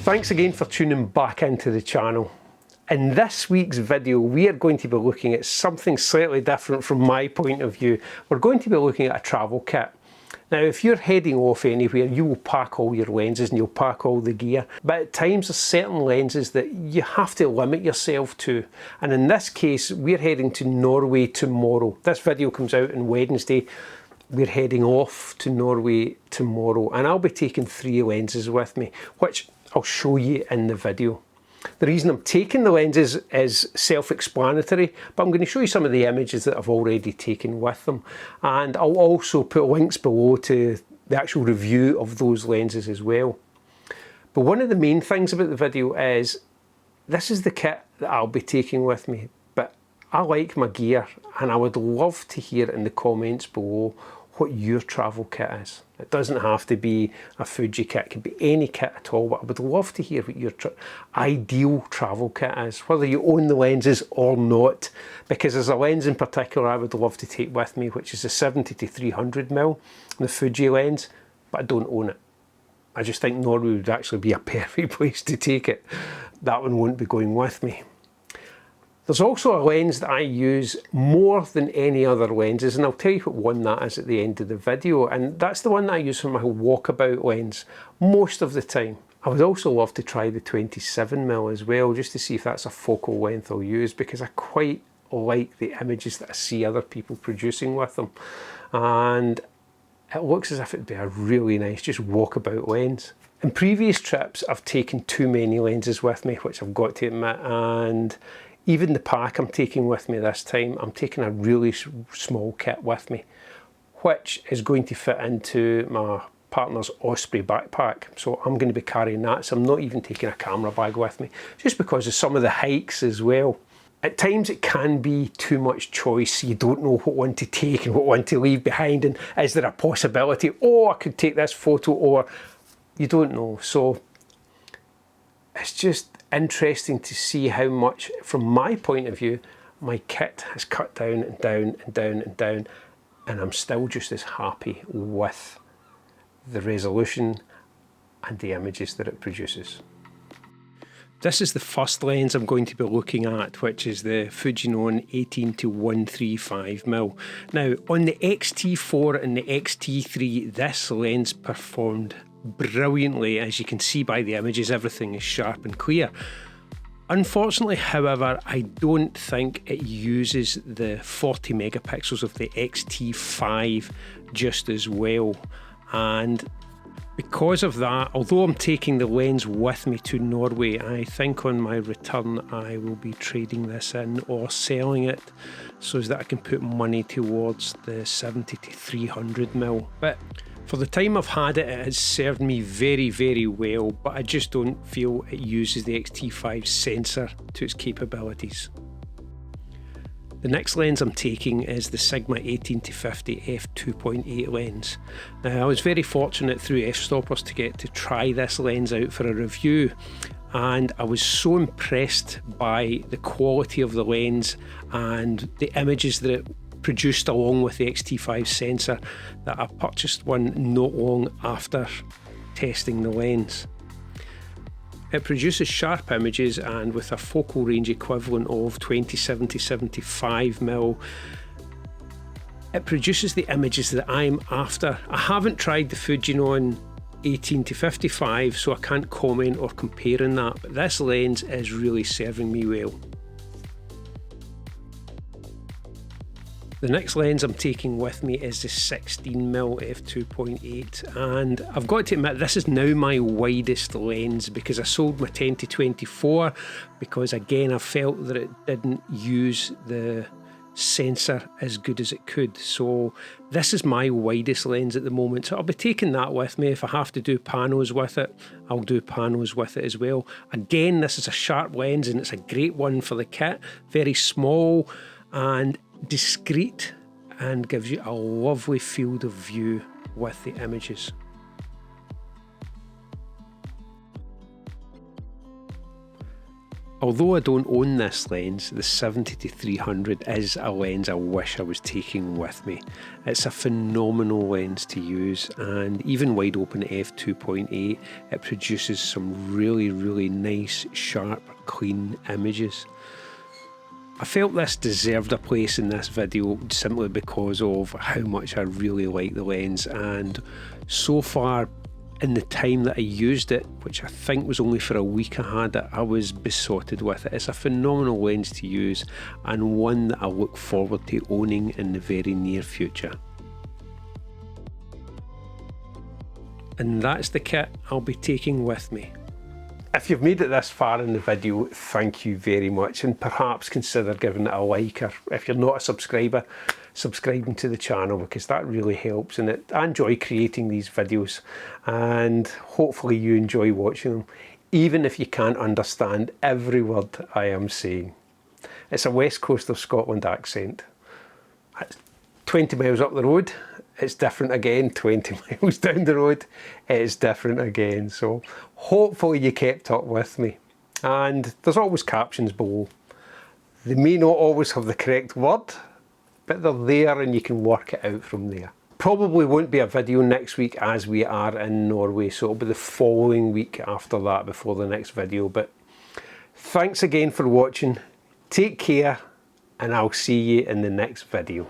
Thanks again for tuning back into the channel. In this week's video, we are going to be looking at something slightly different from my point of view. We're going to be looking at a travel kit. Now, if you're heading off anywhere, you will pack all your lenses and you'll pack all the gear. But at times there's certain lenses that you have to limit yourself to. And in this case, we're heading to Norway tomorrow. This video comes out on Wednesday. We're heading off to Norway tomorrow, and I'll be taking 3 lenses with me, which I'll show you in the video. The reason I'm taking the lenses is self-explanatory, but I'm going to show you some of the images that I've already taken with them. And I'll also put links below to the actual review of those lenses as well. But one of the main things about the video is, this is the kit that I'll be taking with me. But I like my gear, and I would love to hear in the comments below what your travel kit is. It doesn't have to be a Fuji kit, it can be any kit at all, but I would love to hear what your ideal travel kit is, whether you own the lenses or not, because there's a lens in particular I would love to take with me, which is a 70-300mm, the Fuji lens, but I don't own it. I just think Norway would actually be a perfect place to take it. That one won't be going with me. There's also a lens that I use more than any other lenses, and I'll tell you what one that is at the end of the video, and that's the one that I use for my walkabout lens most of the time. I would also love to try the 27mm as well, just to see if that's a focal length I'll use, because I quite like the images that I see other people producing with them, and it looks as if it'd be a really nice just walkabout lens. In previous trips I've taken too many lenses with me, which I've got to admit, and even the pack I'm taking with me this time, I'm taking a really small kit with me, which is going to fit into my partner's Osprey backpack. So I'm going to be carrying that, so I'm not even taking a camera bag with me, just because of some of the hikes as well. At times it can be too much choice. You don't know what one to take and what one to leave behind, and is there a possibility, oh, I could take this photo, or you don't know. So it's just interesting to see how much, from my point of view, my kit has cut down and down and down and down, and I'm still just as happy with the resolution and the images that it produces. This is the first lens I'm going to be looking at, which is the Fujifilm 18-135mm. Now, on the X-T4 and the X-T3, this lens performed brilliantly. As you can see by the images, everything is sharp and clear. Unfortunately, however, I don't think it uses the 40 megapixels of the X-T5 just as well, and because of that, although I'm taking the lens with me to Norway, I think on my return I will be trading this in or selling it so that I can put money towards the 70-300mm. But for the time I've had it, it has served me very, very well, but I just don't feel it uses the X-T5 sensor to its capabilities. The next lens I'm taking is the Sigma 18-50 f2.8 lens. Now, I was very fortunate through F-Stoppers to get to try this lens out for a review, and I was so impressed by the quality of the lens and the images that it produced along with the X-T5 sensor that I purchased one not long after testing the lens. It produces sharp images, and with a focal range equivalent of 20-70-75mm, it produces the images that I'm after. I haven't tried the Fujifilm 18-55, so I can't comment or compare on that, but this lens is really serving me well. The next lens I'm taking with me is the 16mm f2.8, and I've got to admit this is now my widest lens, because I sold my 10-24 because, again, I felt that it didn't use the sensor as good as it could. So this is my widest lens at the moment, so I'll be taking that with me. If I have to do panos with it, I'll do panos with it as well. Again, this is a sharp lens and it's a great one for the kit. Very small and discreet, and gives you a lovely field of view with the images. Although I don't own this lens, the 70-300 is a lens I wish I was taking with me. It's a phenomenal lens to use, and even wide open f2.8, it produces some really nice, sharp, clean images. I felt this deserved a place in this video simply because of how much I really like the lens, and so far in the time that I used it, which I think was only for a week I had it, I was besotted with it. It's a phenomenal lens to use and one that I look forward to owning in the very near future. And that's the kit I'll be taking with me. If you've made it this far in the video, thank you very much, and perhaps consider giving it a like, or if you're not a subscriber, subscribing to the channel, because that really helps. And I enjoy creating these videos, and hopefully you enjoy watching them, even if you can't understand every word I am saying. It's a West Coast of Scotland accent. 20 miles up the road, it's different again. 20 miles down the road, it's different again. So hopefully you kept up with me. And there's always captions below. They may not always have the correct word, but they're there and you can work it out from there. Probably won't be a video next week as we are in Norway, so it'll be the following week after that before the next video. But thanks again for watching. Take care, and I'll see you in the next video.